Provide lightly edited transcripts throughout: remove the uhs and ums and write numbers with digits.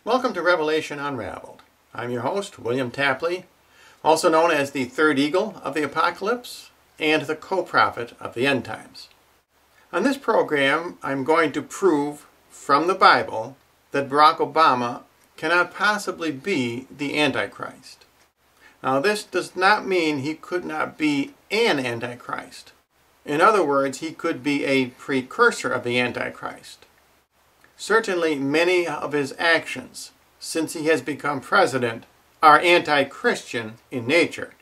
Welcome to Revelation Unraveled. I'm your host, William Tapley, also known as the third eagle of the apocalypse and the co-prophet of the end times. On this program, I'm going to prove from the Bible that Barack Obama cannot possibly be the Antichrist. Now, this does not mean he could not be an Antichrist. In other words, he could be a precursor of the Antichrist. Certainly, many of his actions, since he has become president, are anti-Christian in nature.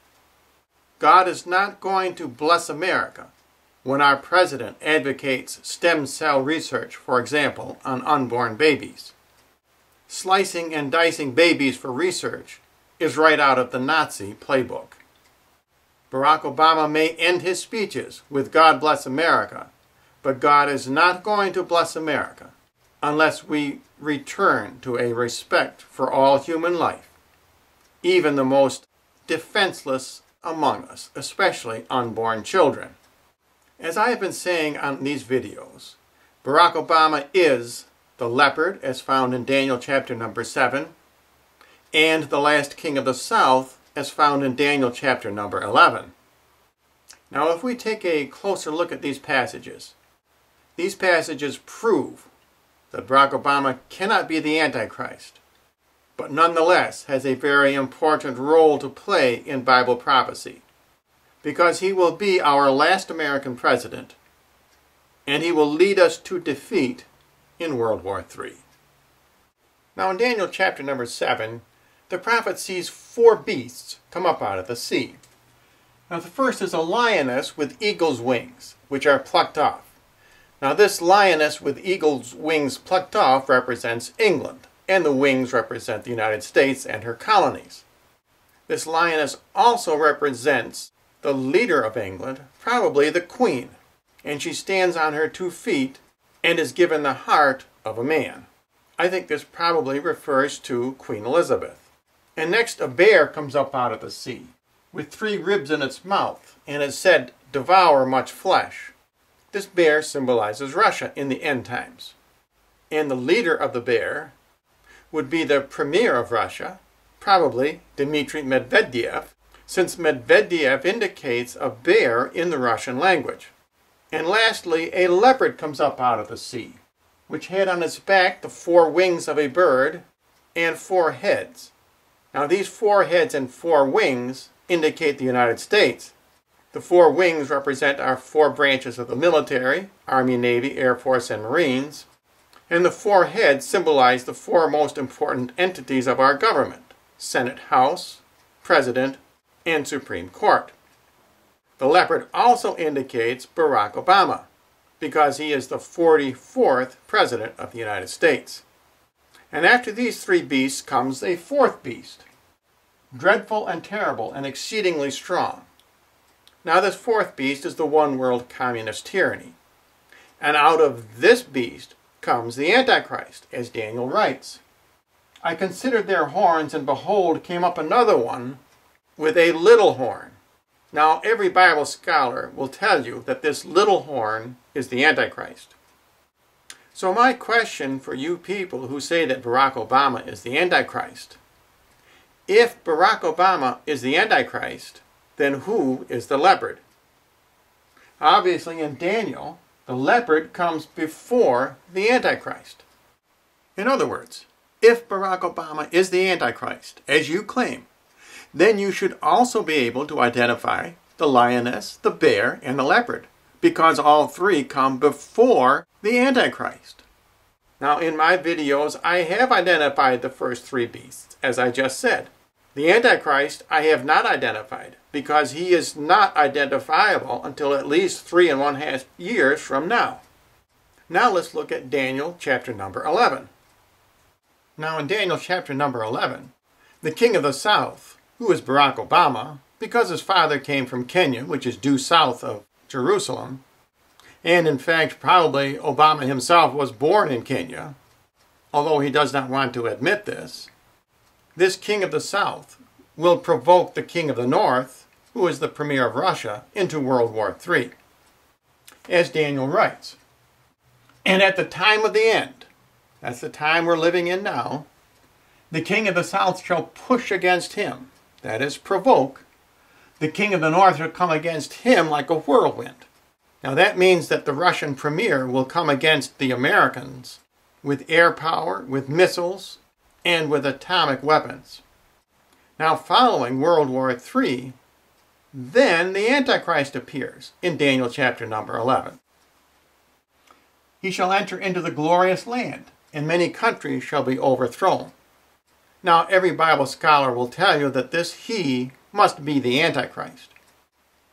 God is not going to bless America when our president advocates stem cell research, for example, on unborn babies. Slicing and dicing babies for research is right out of the Nazi playbook. Barack Obama may end his speeches with God bless America, but God is not going to bless America unless we return to a respect for all human life, even the most defenseless among us, especially unborn children. As I have been saying on these videos, Barack Obama is the leopard as found in Daniel chapter number 7, and the last king of the south as found in Daniel chapter number 11. Now, if we take a closer look at these passages prove that Barack Obama cannot be the Antichrist, but nonetheless has a very important role to play in Bible prophecy, because he will be our last American president, and he will lead us to defeat in World War III. Now, in Daniel chapter number 7, the prophet sees 4 beasts come up out of the sea. Now, the first is a lioness with eagle's wings, which are plucked off. Now, this lioness with eagle's wings plucked off represents England, and the wings represent the United States and her colonies. This lioness also represents the leader of England, probably the Queen, and she stands on her 2 feet and is given the heart of a man. I think this probably refers to Queen Elizabeth. And next, a bear comes up out of the sea, with 3 ribs in its mouth, and is said, "Devour much flesh." This bear symbolizes Russia in the end times. And the leader of the bear would be the premier of Russia, probably Dmitry Medvedev, since Medvedev indicates a bear in the Russian language. And lastly, a leopard comes up out of the sea, which had on its back the 4 wings of a bird and 4 heads. Now, these 4 heads and 4 wings indicate the United States. The 4 wings represent our 4 branches of the military: Army, Navy, Air Force, and Marines. And the 4 heads symbolize the 4 most important entities of our government: Senate, House, President, and Supreme Court. The leopard also indicates Barack Obama, because he is the 44th President of the United States. And after these 3 beasts comes a 4th beast, dreadful and terrible and exceedingly strong. Now, this 4th beast is the one-world communist tyranny. And out of this beast comes the Antichrist, as Daniel writes. "I considered their horns, and behold, came up another one with a little horn." Now, every Bible scholar will tell you that this little horn is the Antichrist. So my question for you people who say that Barack Obama is the Antichrist: if Barack Obama is the Antichrist, then who is the leopard? Obviously, in Daniel, the leopard comes before the Antichrist. In other words, if Barack Obama is the Antichrist, as you claim, then you should also be able to identify the lioness, the bear, and the leopard, because all 3 come before the Antichrist. Now, in my videos, I have identified the first 3 beasts, as I just said. The Antichrist I have not identified, because he is not identifiable until at least 3½ years from now. Now let's look at Daniel chapter number 11. Now, in Daniel chapter number 11, the king of the south, who is Barack Obama, because his father came from Kenya, which is due south of Jerusalem, and in fact probably Obama himself was born in Kenya, although he does not want to admit this, this king of the south will provoke the king of the north, who is the premier of Russia, into World War III, as Daniel writes. And at the time of the end, that's the time we're living in now, the king of the south shall push against him, that is, provoke. The king of the north shall come against him like a whirlwind. Now that means that the Russian premier will come against the Americans with air power, with missiles, and with atomic weapons. Now following World War III, then the Antichrist appears in Daniel chapter number 11. He shall enter into the glorious land, and many countries shall be overthrown. Now every Bible scholar will tell you that this he must be the Antichrist.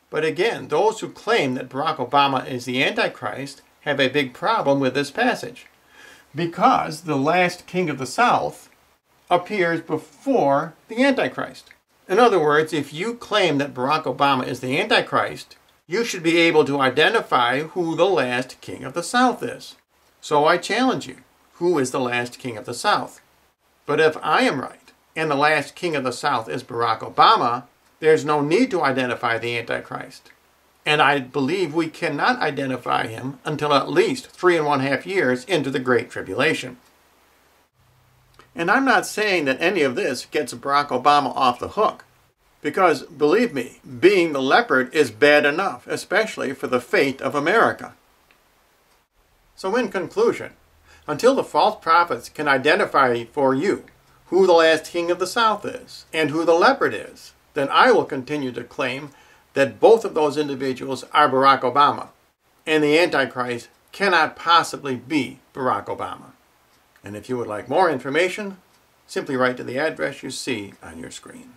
But again, those who claim that Barack Obama is the Antichrist have a big problem with this passage, because the last king of the south appears before the Antichrist. In other words, if you claim that Barack Obama is the Antichrist, you should be able to identify who the last king of the south is. So I challenge you, who is the last king of the south? But if I am right, and the last king of the south is Barack Obama, there's no need to identify the Antichrist. And I believe we cannot identify him until at least 3.5 years into the Great Tribulation. And I'm not saying that any of this gets Barack Obama off the hook. Because, believe me, being the leopard is bad enough, especially for the fate of America. So in conclusion, until the false prophets can identify for you who the last king of the south is and who the leopard is, then I will continue to claim that both of those individuals are Barack Obama, and the Antichrist cannot possibly be Barack Obama. And if you would like more information, simply write to the address you see on your screen.